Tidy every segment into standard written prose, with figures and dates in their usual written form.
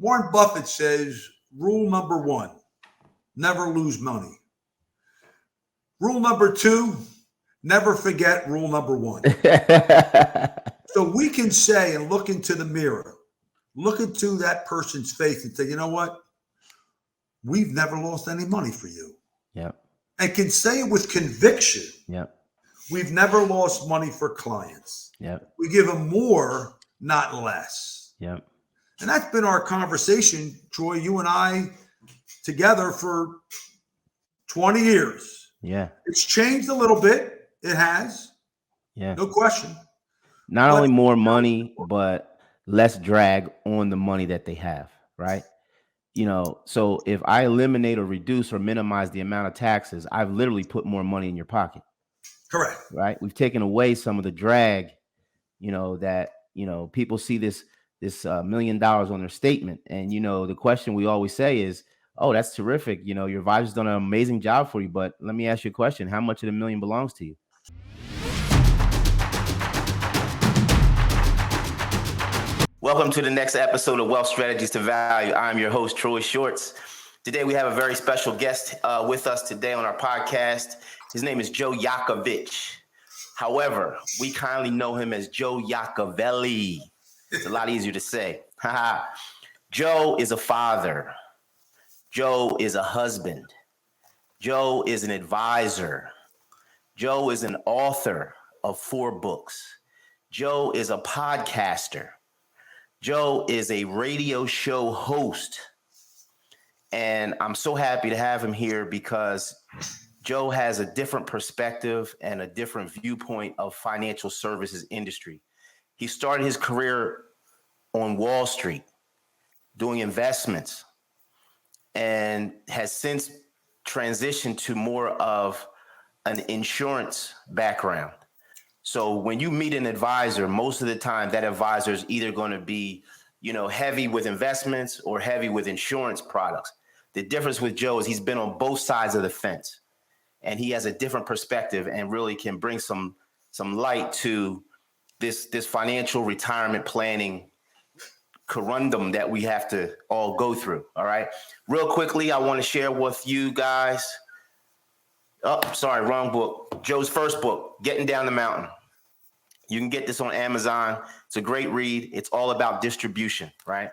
Warren Buffett says rule number 1, never lose money. Rule number 2, never forget rule number 1. So we can say and look into the mirror, look into that person's face and say, you know what? We've never lost any money for you. Yep. And can say it with conviction. Yep. We've never lost money for clients. Yep. We give them more, not less. Yep. And that's been our conversation, Troy, you and I together for 20 years. Yeah. It's changed a little bit. It has. Yeah. No question. Not only more money, but less drag on the money that they have, right? So if I eliminate or reduce or minimize the amount of taxes, I've literally put more money in your pocket. Correct. Right? We've taken away some of the drag, that, people see this $1 million on their statement. And, the question we always say is, oh, that's terrific. Your advisor's done an amazing job for you. But let me ask you a question. How much of the million belongs to you? Welcome to the next episode of Wealth Strategies to Value. I'm your host, Troy Shorts. Today, we have a very special guest with us today on our podcast. His name is Joe Yocavitch. However, we kindly know him as Joe Yocavitch. It's a lot easier to say. Joe is a father. Joe is a husband. Joe is an advisor. Joe is an author of 4 books. Joe is a podcaster. Joe is a radio show host. And I'm so happy to have him here because Joe has a different perspective and a different viewpoint of financial services industry. He started his career on Wall Street doing investments and has since transitioned to more of an insurance background. So when you meet an advisor, most of the time that advisor is either going to be, heavy with investments or heavy with insurance products. The difference with Joe is he's been on both sides of the fence and he has a different perspective and really can bring some light to this financial retirement planning corundum that we have to all go through. All right. Real quickly, I want to share with you guys. Oh, sorry, wrong book. Joe's first book, Getting Down the Mountain. You can get this on Amazon. It's a great read. It's all about distribution, right?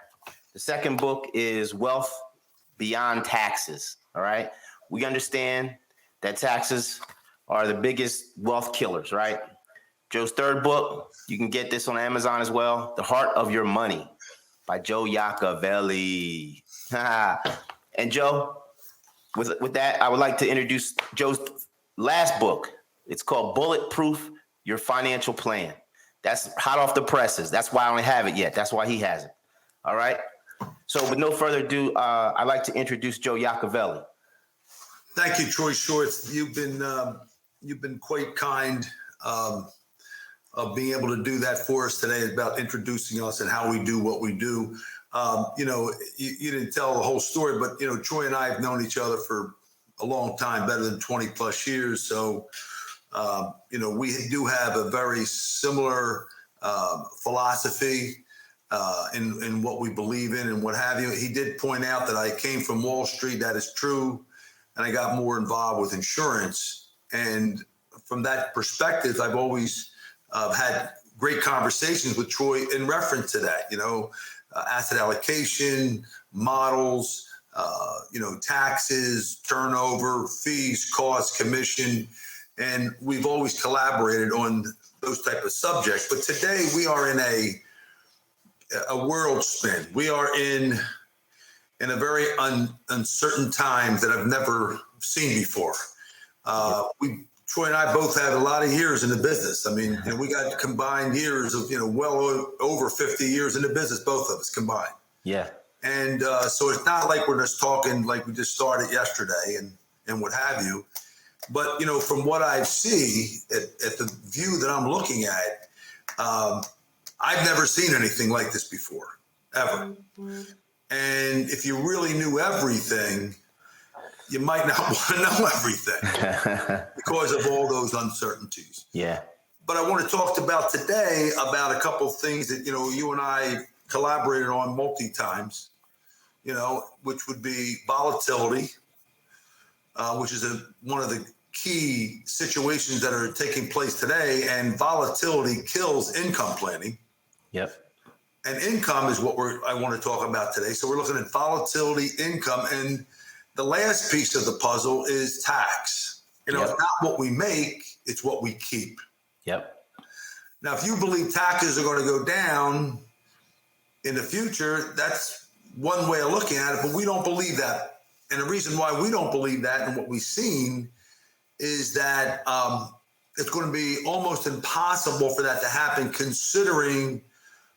The second book is Wealth Beyond Taxes, all right? We understand that taxes are the biggest wealth killers, right? Joe's third book, you can get this on Amazon as well, The Heart of Your Money by Joe Yocavitch. And Joe, with that, I would like to introduce Joe's last book. It's called Bulletproof Your Financial Plan. That's hot off the presses. That's why I don't have it yet. That's why he has it. All right. So with no further ado, I'd like to introduce Joe Yocavitch. Thank you, Troy Shorts. You've been quite kind of being able to do that for us today, about introducing us and how we do what we do. You didn't tell the whole story, but, Troy and I have known each other for a long time, better than 20 plus years. So, we do have a very similar philosophy in what we believe in and what have you. He did point out that I came from Wall Street. That is true. And I got more involved with insurance. And from that perspective, I've always had great conversations with Troy in reference to that, asset allocation, models, taxes, turnover, fees, costs, commission. And we've always collaborated on those type of subjects. But today we are in a world spin. We are in a very uncertain times that I've never seen before. Troy and I both had a lot of years in the business. I mean, we got combined years of, well over 50 years in the business, both of us combined. Yeah. And so it's not like we're just talking like we just started yesterday and what have you. But, from what I see at the view that I'm looking at, I've never seen anything like this before, ever. Mm-hmm. And if you really knew everything, you might not want to know everything because of all those uncertainties. Yeah. But I want to talk about today about a couple of things that, you and I collaborated on multi times. which would be volatility, which is one of the key situations that are taking place today. And volatility kills income planning. Yep. And income is what I want to talk about today. So we're looking at volatility, income, and the last piece of the puzzle is tax. It's not what we make, it's what we keep. Yep. Now, if you believe taxes are going to go down in the future, that's one way of looking at it, but we don't believe that. And the reason why we don't believe that and what we've seen is that it's going to be almost impossible for that to happen, considering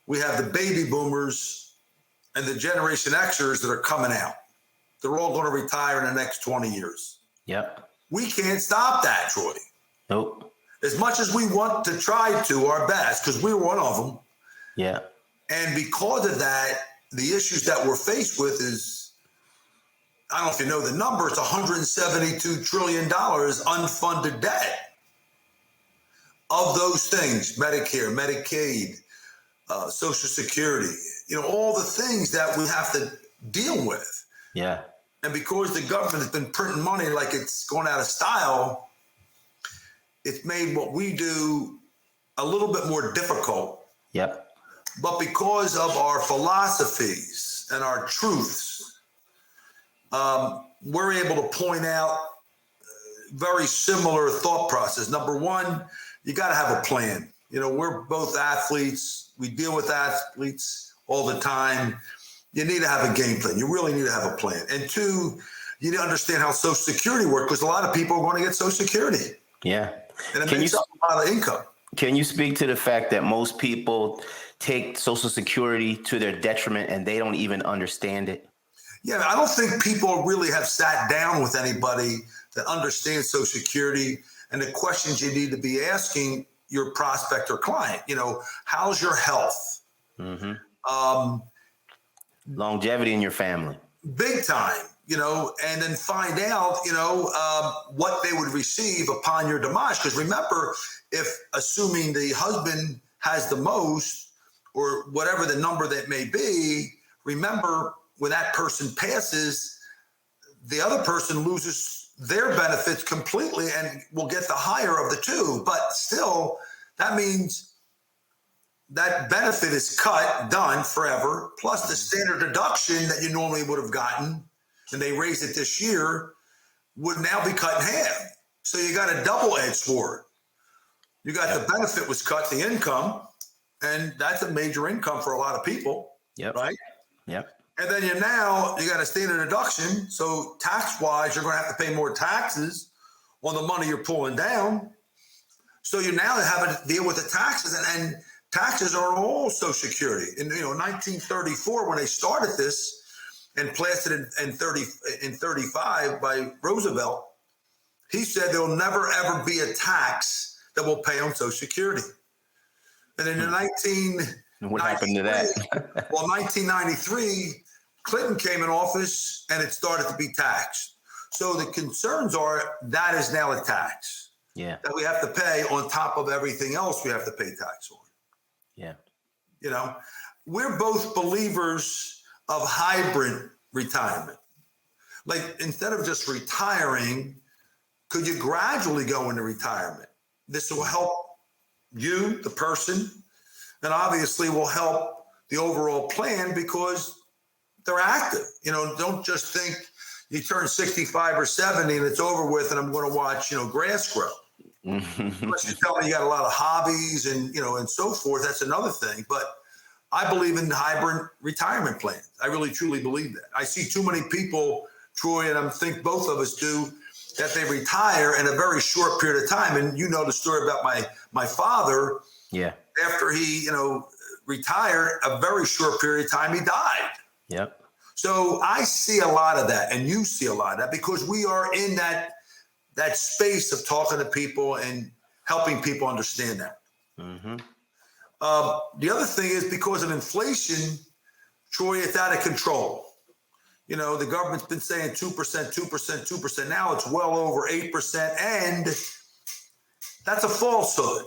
we have the baby boomers and the Generation Xers that are coming out. They're all going to retire in the next 20 years. Yep. We can't stop that, Troy. Nope. As much as we want to try to our best, because we're one of them. Yeah. And because of that, the issues that we're faced with is, I don't know if you know the number, it's $172 trillion unfunded debt. Of those things, Medicare, Medicaid, Social Security, all the things that we have to deal with. Yeah. And because the government has been printing money like it's going out of style, it's made what we do a little bit more difficult. Yep. But because of our philosophies and our truths, we're able to point out very similar thought process. Number one, you got to have a plan. We're both athletes. We deal with athletes all the time. You need to have a game plan. You really need to have a plan. And two, you need to understand how Social Security works, because a lot of people are going to get Social Security. Yeah. And it makes up a lot of income. Can you speak to the fact that most people take Social Security to their detriment and they don't even understand it? Yeah, I don't think people really have sat down with anybody that understands Social Security and the questions you need to be asking your prospect or client. How's your health? Mm-hmm. Longevity in your family. Big time, and then find out, what they would receive upon your demise. Because remember, assuming the husband has the most or whatever the number that may be, remember when that person passes, the other person loses their benefits completely and will get the higher of the two. But still, that means that benefit is done forever, plus the standard deduction that you normally would have gotten, and they raised it this year, would now be cut in half. So you got a double-edged sword. You got the benefit was cut, the income, and that's a major income for a lot of people, right? Yep. And then you got a standard deduction, so tax-wise, you're going to have to pay more taxes on the money you're pulling down. So you now have to deal with the taxes, and taxes are all Social Security. In 1934, when they started this and passed it in 35 by Roosevelt, he said there will never ever be a tax that will pay on Social Security. And in what happened to that? 1993, Clinton came in office and it started to be taxed. So the concerns are that is now a tax that we have to pay on top of everything else we have to pay tax on. Yeah. We're both believers of hybrid retirement. Like, instead of just retiring, could you gradually go into retirement? This will help you, the person, and obviously will help the overall plan because they're active. Don't just think you turn 65 or 70 and it's over with and I'm going to watch, grass grow. Unless you tell me you got a lot of hobbies and, and so forth, that's another thing. But I believe in hybrid retirement plans. I really, truly believe that. I see too many people, Troy, and I think both of us do, that they retire in a very short period of time. And you know the story about my father. Yeah. After he, retired, a very short period of time, he died. Yep. So I see a lot of that, and you see a lot of that, because we are in that space of talking to people and helping people understand that. Mm-hmm. The other thing is, because of inflation, Troy, it's out of control. The government's been saying 2%, 2%, 2%. Now it's well over 8%, and that's a falsehood.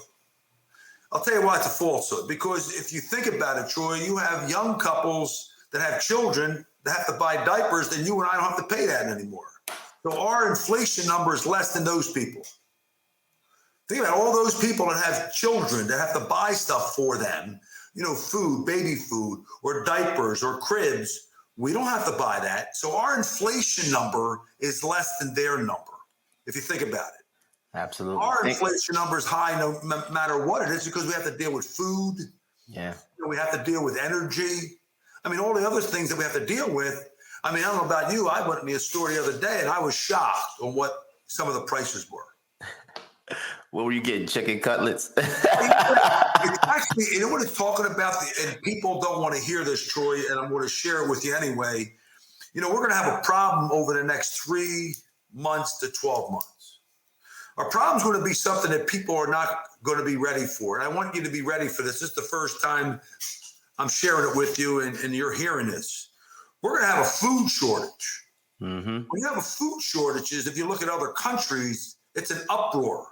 I'll tell you why it's a falsehood. Because if you think about it, Troy, you have young couples that have children that have to buy diapers, then you and I don't have to pay that anymore. So our inflation number is less than those people. Think about all those people that have children that have to buy stuff for them, food, baby food, or diapers or cribs. We don't have to buy that. So our inflation number is less than their number, if you think about it. Absolutely. Our inflation number is high no matter what it is because we have to deal with food. Yeah. We have to deal with energy. I mean, all the other things that we have to deal with. I mean, I don't know about you. I went to a store the other day and I was shocked on what some of the prices were. What were you getting? Chicken cutlets? It's actually, what it's talking about, and people don't want to hear this, Troy, and I'm going to share it with you anyway. We're going to have a problem over the next 3 months to 12 months. Our problem's going to be something that people are not going to be ready for. And I want you to be ready for this. This is the first time I'm sharing it with you and you're hearing this. We're going to have a food shortage. Mm-hmm. When you have a food shortage, if you look at other countries, it's an uproar.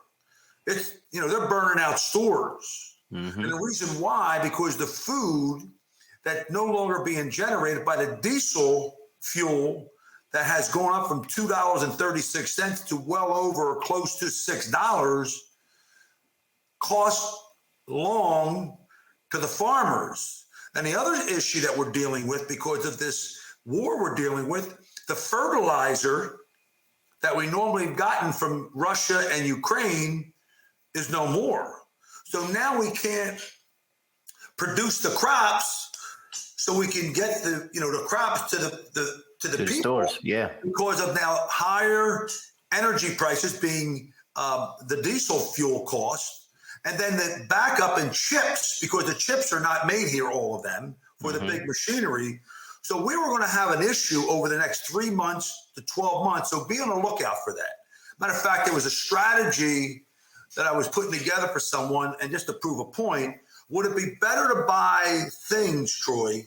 It's, they're burning out stores. Mm-hmm. And the reason why, because the food that no longer being generated by the diesel fuel that has gone up from $2.36 to well over or close to $6 costs long to the farmers. And the other issue that we're dealing with because of this war we're dealing with, the fertilizer that we normally have gotten from Russia and Ukraine is no more. So now we can't produce the crops so we can get the crops to the people stores, yeah, because of now higher energy prices being the diesel fuel cost, and then the backup in chips because the chips are not made here, all of them for the big machinery. So we were going to have an issue over the next 3 months to 12 months. So be on the lookout for that. Matter of fact, there was a strategy that I was putting together for someone, and just to prove a point, would it be better to buy things, Troy,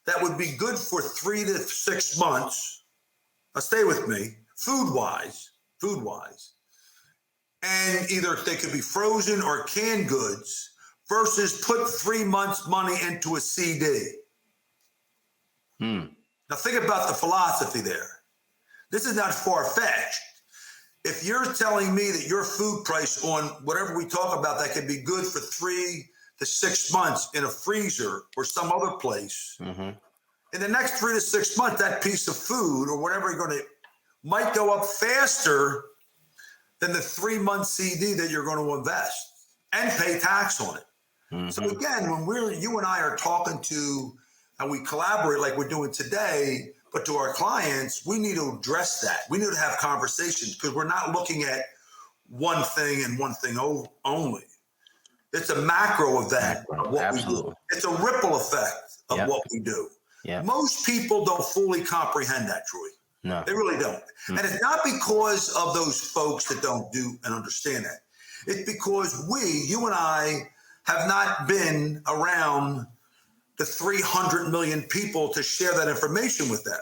that would be good for 3 to 6 months? Now stay with me, food-wise, and either they could be frozen or canned goods versus put 3 months' money into a CD. Now think about the philosophy there. This is not far-fetched. If you're telling me that your food price on whatever we talk about that could be good for 3 to 6 months in a freezer or some other place, in the next 3 to 6 months, that piece of food or whatever you're going to might go up faster than the 3-month CD that you're going to invest and pay tax on it. So again, when you and I are talking to and we collaborate like we're doing today, but to our clients, we need to address that. We need to have conversations because we're not looking at one thing and one thing only. It's a macro of that, of what we do. It's a ripple effect of what we do. Yep. Most people don't fully comprehend that, Troy. No. They really don't. And it's not because of those folks that don't do and understand that. It's because you and I, have not been around the 300 million people to share that information with them.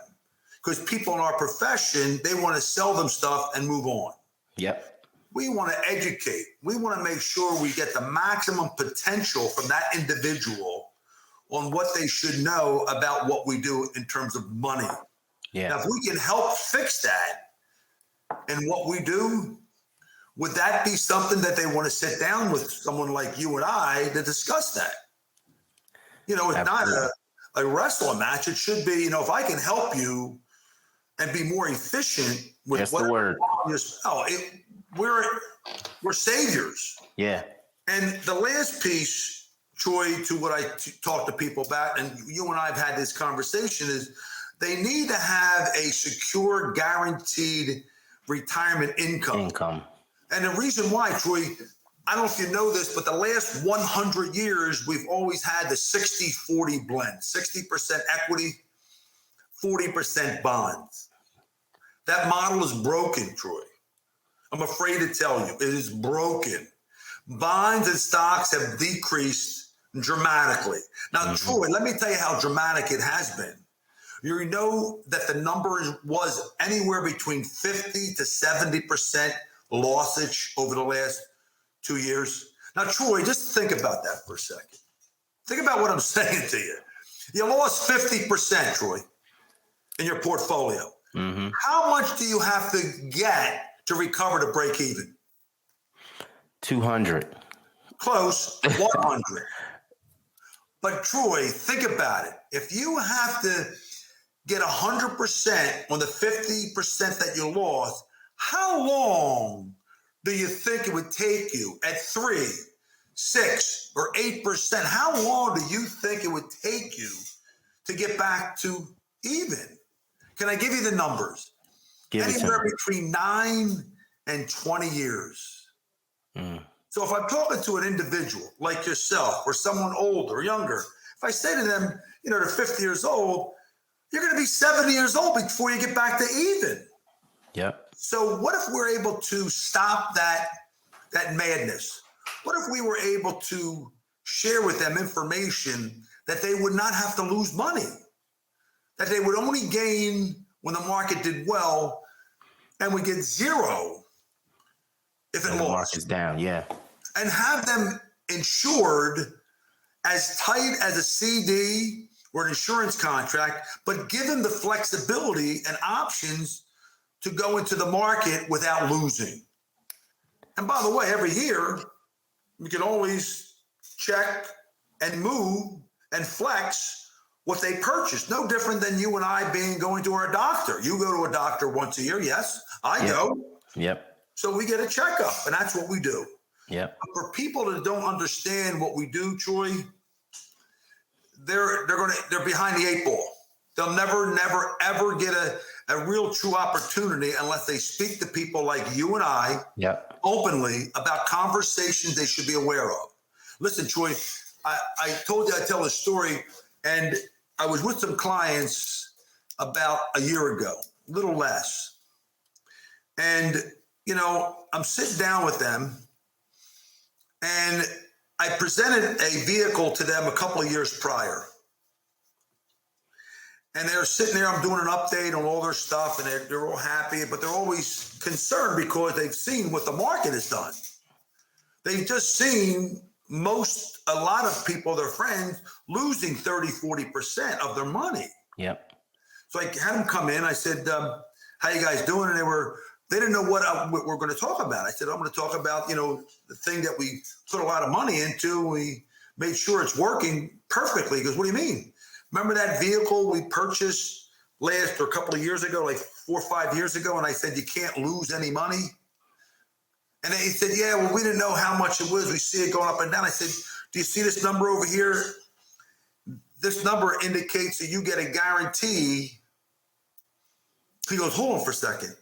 Because people in our profession, they want to sell them stuff and move on. Yep. We want to educate. We want to make sure we get the maximum potential from that individual on what they should know about what we do in terms of money. Yeah. Now, if we can help fix that in what we do, would that be something that they want to sit down with someone like you and I to discuss that? It's Absolutely. not a wrestling match. It should be, if I can help you and be more efficient with That's the word. We're saviors. Yeah. And the last piece, Troy, to what I talk to people about, and you and I have had this conversation, is they need to have a secure, guaranteed retirement income. And the reason why, Troy, I don't know if you know this, but the last 100 years, we've always had the 60-40 blend, 60% equity, 40% bonds. That model is broken, Troy. I'm afraid to tell you, it is broken. Bonds and stocks have decreased dramatically. Now, Troy, let me tell you how dramatic it has been. You know that the number was anywhere between 50 to 70% lossage over the last 2 years. Now, Troy, just think about that for a second. Think about what I'm saying to you. You lost 50%, Troy. in your portfolio. Mm-hmm. How much do you have to get to recover to break even? 200. Close, 100. But Troy, think about it. If you have to get 100% on the 50% that you lost, how long do you think it would take you at 3, 6, or 8%? How long do you think it would take you to get back to even? Can I give you the numbers? Anywhere between 9 and 20 years. Mm. So if I'm talking to an individual like yourself or someone older or younger, if I say to them, they're 50 years old, you're going to be 70 years old before you get back to even. Yep. So what if we're able to stop that madness? What if we were able to share with them information that they would not have to lose money, that they would only gain when the market did well, and we get zero if it And the lost? market's down, yeah. And have them insured as tight as a CD or an insurance contract, but give them the flexibility and options to go into the market without losing. And by the way, every year, we can always check and move and flex what they purchased. No different than you and I going to our doctor. You go to a doctor once a year. Yes, I go. Yep. So we get a checkup, and that's what we do. Yep. But for people that don't understand what we do, Troy, they're behind the 8 ball. They'll never, ever get a real true opportunity unless they speak to people like you and I openly about conversations they should be aware of. Listen, Troy, I told you I'd tell a story, and I was with some clients about a year ago, a little less. And, I'm sitting down with them, and I presented a vehicle to them a couple of years prior. And they're sitting there, I'm doing an update on all their stuff, and they're all happy, but they're always concerned because they've seen what the market has done. They've just seen a lot of people, their friends, losing 30, 40% of their money. Yep. So I had them come in. I said, how you guys doing? And they didn't know what we're going to talk about. I said, I'm going to talk about, the thing that we put a lot of money into. We made sure it's working perfectly. He goes, what do you mean? Remember that vehicle we purchased a couple of years ago, like 4 or 5 years ago? And I said, you can't lose any money. And he said, yeah, well, we didn't know how much it was. We see it going up and down. I said, do you see this number over here? This number indicates that you get a guarantee. He goes, hold on for a second.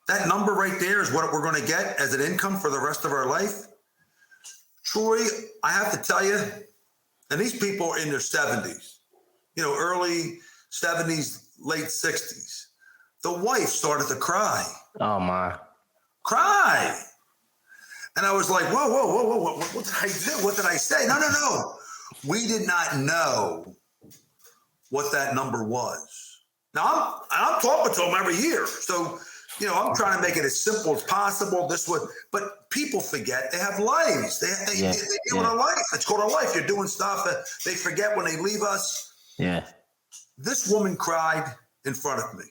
That number right there is what we're going to get as an income for the rest of our life? Troy, I have to tell you, and these people are in their 70s, early 70s, late 60s. The wife started to cry. Oh, my. Cry. And I was like, whoa, what did I do? What did I say? No. We did not know what that number was. Now, I'm talking to them every year. So, I'm trying to make it as simple as possible. But people forget they have lives. They deal with a life. It's called a life. You're doing stuff that they forget when they leave us. Yeah. This woman cried in front of me.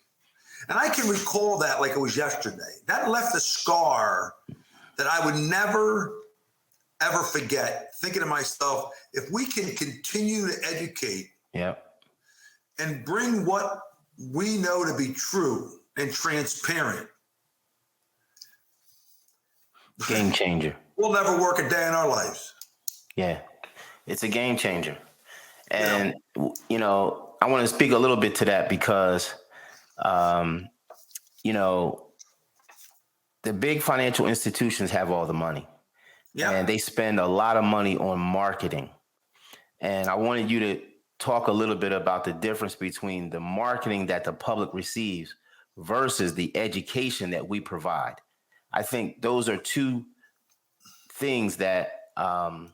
And I can recall that like it was yesterday. That left a scar that I would never, ever forget. Thinking to myself, if we can continue to educate and bring what we know to be true and transparent, game changer. We'll never work a day in our lives. Yeah, it's a game changer. And, I want to speak a little bit to that because, the big financial institutions have all the money. Yeah. And they spend a lot of money on marketing. And I wanted you to talk a little bit about the difference between the marketing that the public receives versus the education that we provide. I think those are two things that that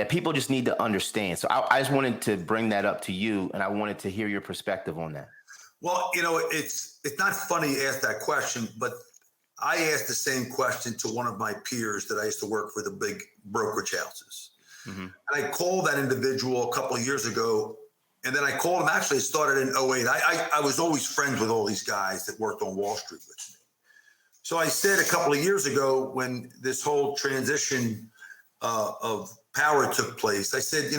people just need to understand. So I just wanted to bring that up to you, and I wanted to hear your perspective on that. Well, it's not funny you ask that question, but I asked the same question to one of my peers that I used to work for the big brokerage houses. Mm-hmm. And I called that individual a couple of years ago, And then I called him. Actually, it started in '08. I was always friends with all these guys that worked on Wall Street with me. So I said a couple of years ago when this whole transition of power took place, I said,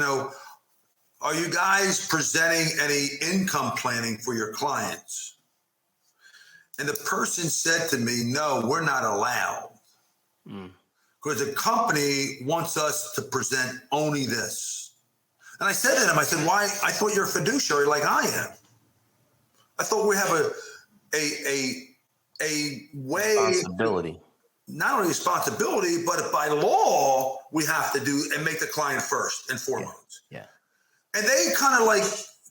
are you guys presenting any income planning for your clients? And the person said to me, no, we're not allowed. Because the company wants us to present only this. And I said to him, I said, why? I thought you're a fiduciary like I am. I thought we have a way. Responsibility. Not only responsibility, but by law, we have to do and make the client first and foremost. Yeah. And they kind of like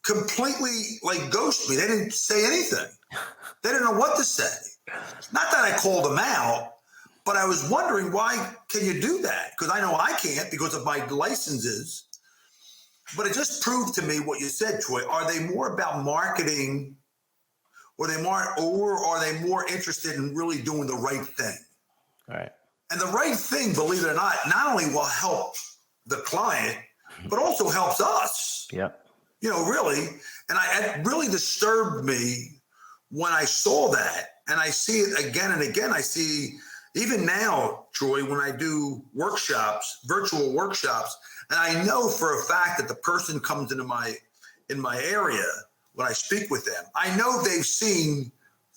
completely like ghost me. They didn't say anything. They didn't know what to say. Not that I called them out, but I was wondering, why can you do that? Because I know I can't because of my licenses. But it just proved to me what you said, Troy. Are they more about marketing, or are they more interested in really doing the right thing? Right. And the right thing, believe it or not only will help the client, but also helps us. Yep. Really. And it really disturbed me when I saw that. And I see it again and again. I see even now, Troy, when I do workshops, virtual workshops, and I know for a fact that the person comes in my area when I speak with them, I know they've seen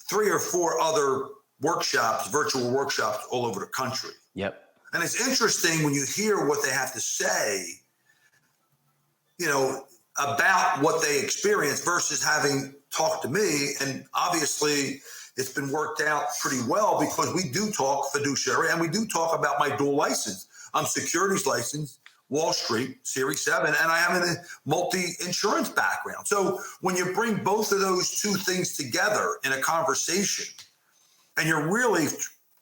3 or 4 other workshops, virtual workshops all over the country. Yep. And it's interesting when you hear what they have to say, about what they experience versus having talked to me. And obviously it's been worked out pretty well because we do talk fiduciary and we do talk about my dual license. I'm securities licensed, Wall Street, Series 7, and I have a multi-insurance background. So when you bring both of those two things together in a conversation, and you're really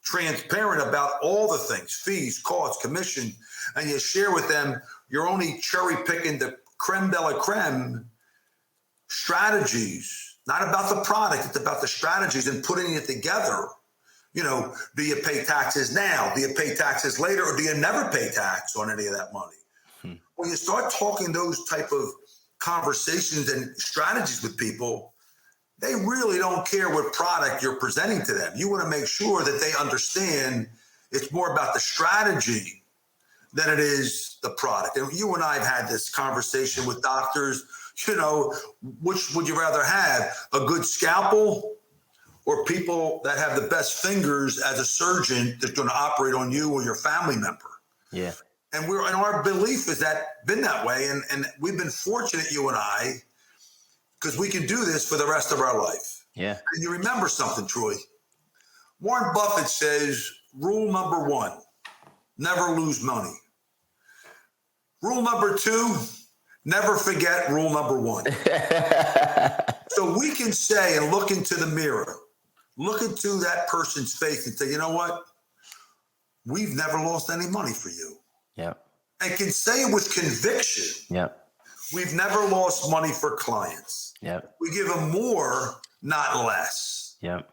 transparent about all the things, fees, costs, commission, and you share with them, you're only cherry picking the creme de la creme strategies, not about the product, it's about the strategies and putting it together. Do you pay taxes now? Do you pay taxes later? Or do you never pay tax on any of that money? When you start talking those type of conversations and strategies with people, they really don't care what product you're presenting to them. You want to make sure that they understand it's more about the strategy than it is the product. And you and I have had this conversation with doctors, which would you rather have, a good scalpel or people that have the best fingers as a surgeon that's going to operate on you or your family member? Yeah. And our belief is that been that way. And we've been fortunate, you and I, because we can do this for the rest of our life. Yeah. And you remember something, Troy. Warren Buffett says, rule number 1, never lose money. Rule number 2, never forget rule number 1. So we can say and look into the mirror, look into that person's face and say, you know what? We've never lost any money for you. Yeah. And can say it with conviction. Yeah. We've never lost money for clients. Yep. We give them more, not less. Yep.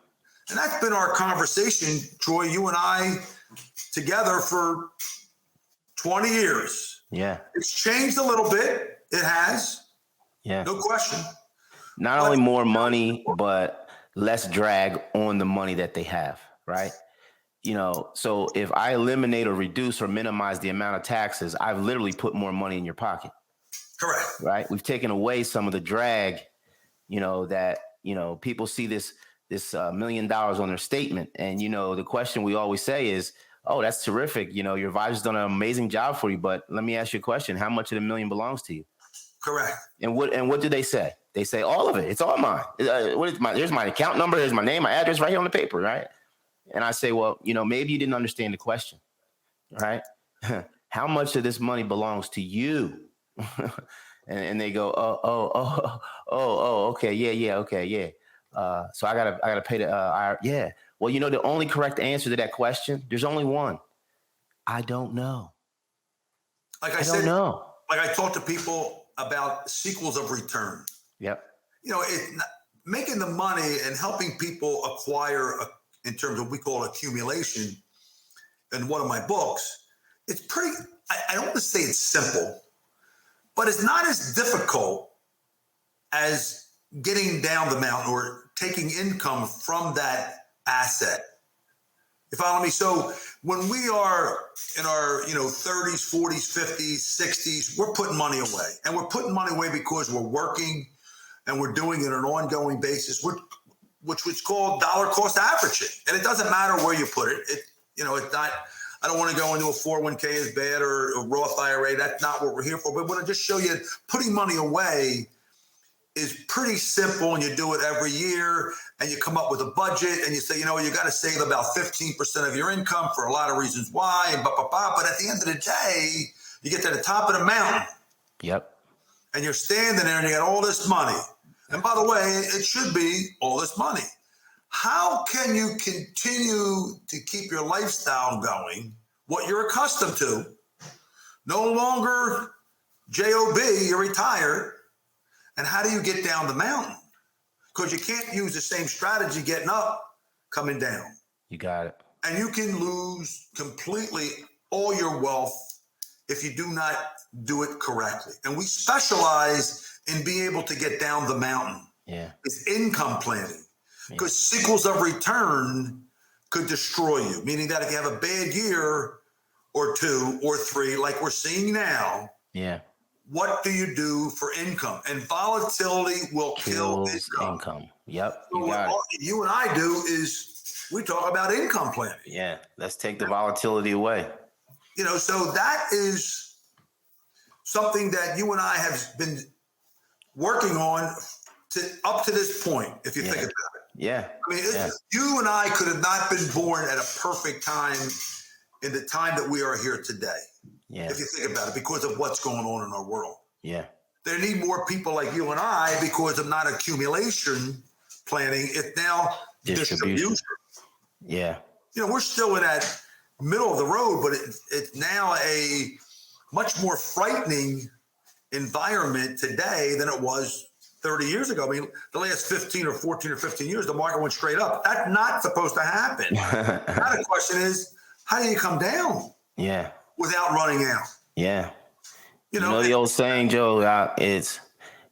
And that's been our conversation, Troy, you and I together for 20 years. Yeah. It's changed a little bit. It has. Yeah. No question. Not only more money, but less drag on the money that they have, right? So if I eliminate or reduce or minimize the amount of taxes, I've literally put more money in your pocket. Correct. Right. We've taken away some of the drag, that, people see this $1 million on their statement. And, the question we always say is, oh, that's terrific. Your advisor's done an amazing job for you. But let me ask you a question. How much of the million belongs to you? Correct. And what do they say? They say all of it. It's all mine. Here's my account number. Here's my name, my address right here on the paper. Right. And I say, well, maybe you didn't understand the question. Right. How much of this money belongs to you? and they go, okay, yeah, okay, yeah. So I gotta pay the yeah. Well, the only correct answer to that question, there's only one. I don't know. Like I said, don't know. Like I talk to people about sequels of return. Yep. Making the money and helping people acquire in terms of what we call accumulation. In one of my books, it's pretty. I don't want to say it's simple, but it's not as difficult as getting down the mountain or taking income from that asset. You follow me? So when we are in our 30s, 40s, 50s, 60s, we're putting money away. And we're putting money away because we're working and we're doing it on an ongoing basis, which was called dollar cost averaging. And it doesn't matter where you put it. It's not, I don't want to go into a 401k is bad or a Roth IRA. That's not what we're here for. But I want to just show you putting money away is pretty simple, and you do it every year, and you come up with a budget, and you say, you got to save about 15% of your income for a lot of reasons why, and blah, blah, blah. But at the end of the day, you get to the top of the mountain. Yep. And you're standing there, and you got all this money. And by the way, it should be all this money. How can you continue to keep your lifestyle going, what you're accustomed to? No longer JOB, you're retired. And how do you get down the mountain? Because you can't use the same strategy getting up, coming down. You got it. And you can lose completely all your wealth if you do not do it correctly. And we specialize in being able to get down the mountain. Yeah. It's income planning. Because cycles of return could destroy you, meaning that if you have a bad year or 2 or 3, like we're seeing now, what do you do for income? And volatility will kill income. Yep. So what you and I do is we talk about income planning. Yeah. Let's take the volatility away. So that is something that you and I have been working on up to this point, if you think about it. Yeah. I mean, you and I could have not been born at a perfect time in the time that we are here today. Yeah. If you think about it, because of what's going on in our world. Yeah. There need more people like you and I because of not accumulation planning. It's now distribution. Yeah. We're still in that middle of the road, but it's now a much more frightening environment today than it was 30 years ago. I mean, the last 15 or 14 or 15 years, the market went straight up. That's not supposed to happen. Now the question is, how do you come down? Yeah. Without running out. Yeah. You know the old saying, Joe, it's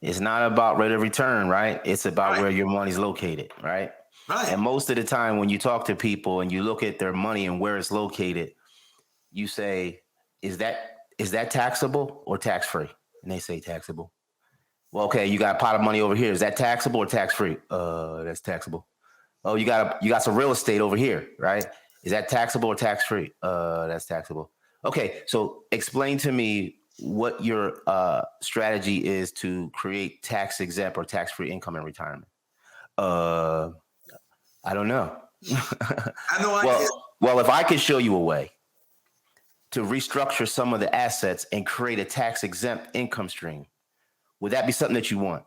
not about rate of return, right? It's about where your money's located, right? Right. And most of the time when you talk to people and you look at their money and where it's located, you say, is that taxable or tax-free? And they say taxable. Well, okay, you got a pot of money over here. Is that taxable or tax-free? That's taxable. Oh, you got some real estate over here, right? Is that taxable or tax-free? That's taxable. Okay, so explain to me what your strategy is to create tax-exempt or tax-free income in retirement. I don't know. I know. Well, if I could show you a way to restructure some of the assets and create a tax-exempt income stream, would that be something that you want?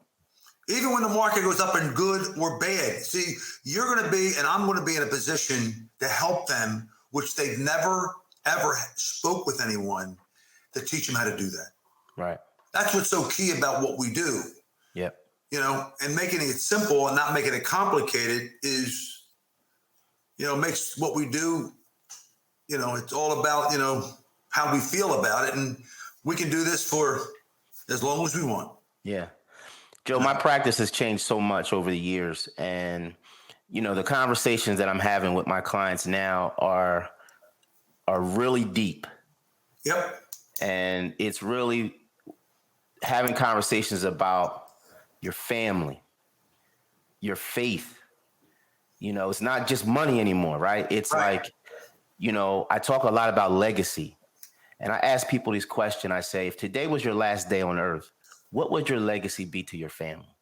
Even when the market goes up in good or bad. See, you're going to be, and I'm going to be in a position to help them, which they've never, ever spoke with anyone to teach them how to do that. Right. That's what's so key about what we do. Yep. And making it simple and not making it complicated is, makes what we do, it's all about, how we feel about it. And we can do this for as long as we want. Yeah. Joe, my practice has changed so much over the years. And, the conversations that I'm having with my clients now are really deep. Yep. And it's really having conversations about your family, your faith. It's not just money anymore, right? It's like, I talk a lot about legacy. And I ask people these questions. I say, if today was your last day on earth, what would your legacy be to your family?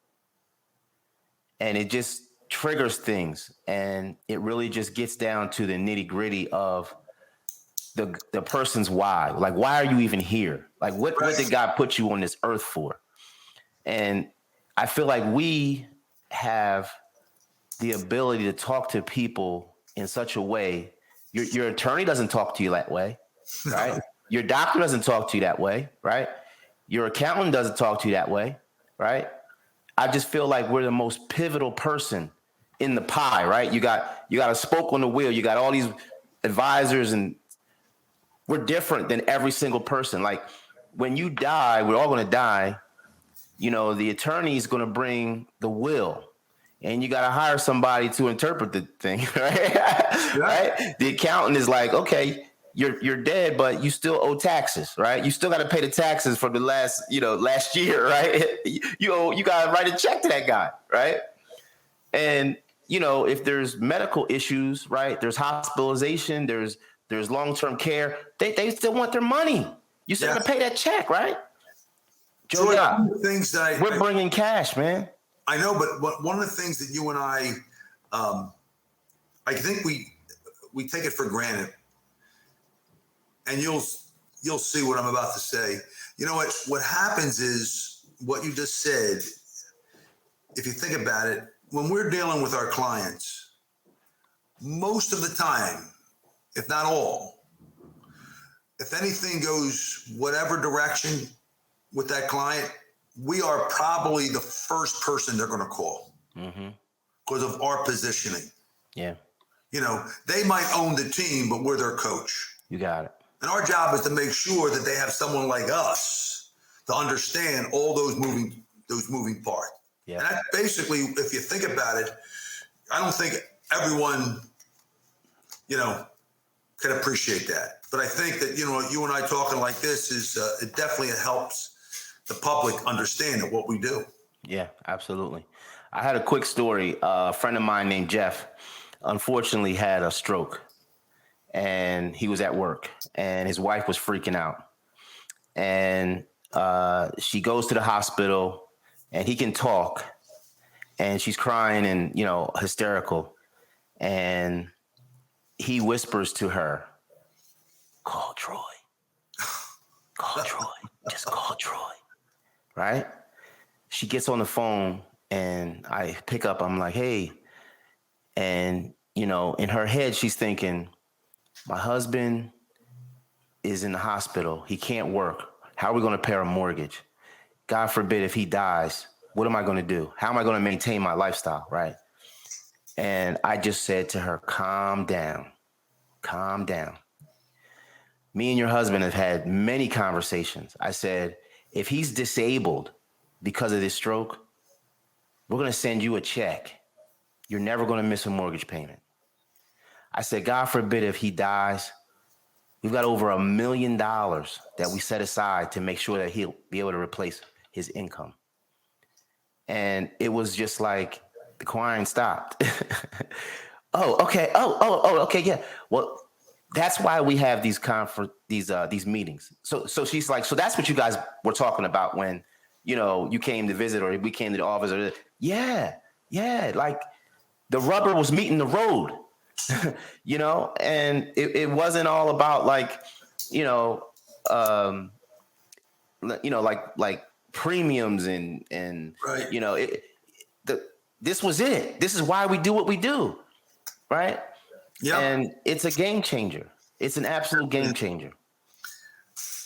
And it just triggers things. And it really just gets down to the nitty gritty of the person's why. Like, why are you even here? Like, what did God put you on this earth for? And I feel like we have the ability to talk to people in such a way. Your attorney doesn't talk to you that way, right? Your doctor doesn't talk to you that way, right? Your accountant doesn't talk to you that way, right? I just feel like we're the most pivotal person in the pie, right? You got a spoke on the wheel. You got all these advisors, and we're different than every single person. Like, when you die, we're all going to die. the attorney is going to bring the will, and you got to hire somebody to interpret the thing, right? Yeah. Right? The accountant is like, okay, you're dead, but you still owe taxes, right? You still got to pay the taxes for the last year, right? You got to write a check to that guy, right? And if there's medical issues, right? There's hospitalization, there's long-term care. They still want their money. You still got to pay that check, right? Joe, Troy, one of the things that we're bringing cash, man. I know, but one of the things that you and I think we take it for granted, and you'll see what I'm about to say. You know what happens is what you just said. If you think about it, when we're dealing with our clients, most of the time, if not all, if anything goes whatever direction with that client, we are probably the first person they're going to call because of our positioning. Yeah. They might own the team, but we're their coach. You got it. And our job is to make sure that they have someone like us to understand all those moving parts. Yeah. And that's basically, if you think about it, I don't think everyone, can appreciate that. But I think that, you and I talking like this is, it definitely helps the public understand what we do. Yeah, absolutely. I had a quick story. A friend of mine named Jeff, unfortunately, had a stroke, and he was at work, and his wife was freaking out. And she goes to the hospital, and he can talk, and she's crying and, hysterical. And he whispers to her, "Call Troy. Call Troy. Just call Troy." Right? She gets on the phone, and I pick up. I'm like, "Hey." And, in her head, she's thinking, my husband is in the hospital. He can't work. How are we going to pay our mortgage? God forbid if he dies, what am I going to do? How am I going to maintain my lifestyle? Right? And I just said to her, calm down. Calm down. Me and your husband have had many conversations. I said, if he's disabled because of this stroke, we're going to send you a check. You're never going to miss a mortgage payment. I said, God forbid if he dies, we've got over $1 million that we set aside to make sure that he'll be able to replace his income. And it was just like the crying stopped. Oh, okay. Oh, okay. Yeah. Well, that's why we have these meetings. So she's like, so that's what you guys were talking about when, you came to visit or we came to the office. Yeah. Like the rubber was meeting the road, and it wasn't all about like, like premiums and right. This was it. This is why we do what we do. Right. Yeah. And it's a game changer. It's an absolute game changer.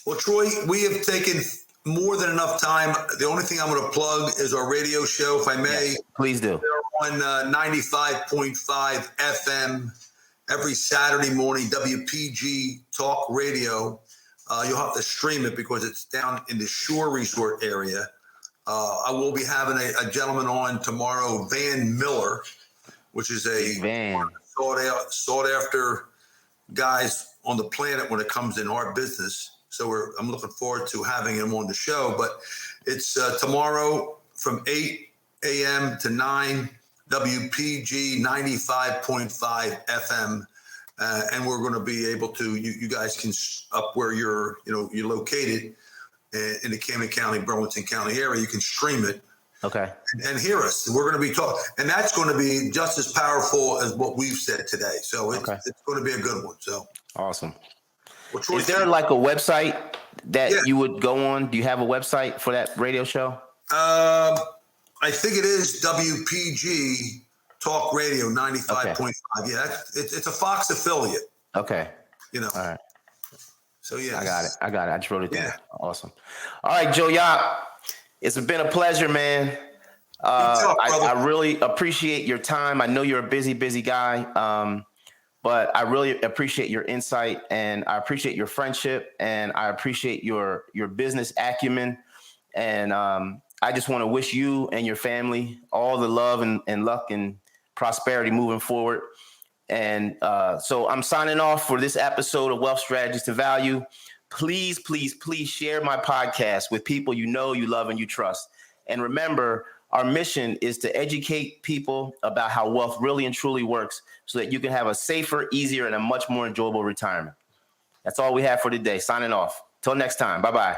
Well, Troy, we have taken more than enough time. The only thing I'm going to plug is our radio show, if I may. Yes, please do. We're on 95.5 FM every Saturday morning, WPG Talk Radio. You'll have to stream it because it's down in the Shore Resort area. I will be having a gentleman on tomorrow, Van Miller, which is a sought after guys on the planet when it comes in our business. So I'm looking forward to having him on the show. But it's tomorrow from 8 a.m. to 9, WPG 95.5 FM. And we're going to be able to, you guys can, up where you're located in the Camden County, Burlington County area, you can stream it. Okay. And hear us. We're going to be talking, and that's going to be just as powerful as what we've said today. So it's going to be a good one. So awesome. Well, Troy, is there like a website that you would go on? Do you have a website for that radio show? I think it is WPG Talk Radio 95.5. Okay. Yeah, it's a Fox affiliate. Okay. All right. So yeah, I got it. I just wrote it down. Awesome. All right, Joe Yoc. It's been a pleasure, man. I really appreciate your time. I know you're a busy guy, but I really appreciate your insight, and I appreciate your friendship, and I appreciate your business acumen. And I just want to wish you and your family all the love and luck and prosperity moving forward. And so I'm signing off for this episode of Wealth Strategies to Value. Please, please, please share my podcast with people you know, you love, and you trust. And remember, our mission is to educate people about how wealth really and truly works so that you can have a safer, easier, and a much more enjoyable retirement. That's all we have for today. Signing off. Till next time. Bye-bye.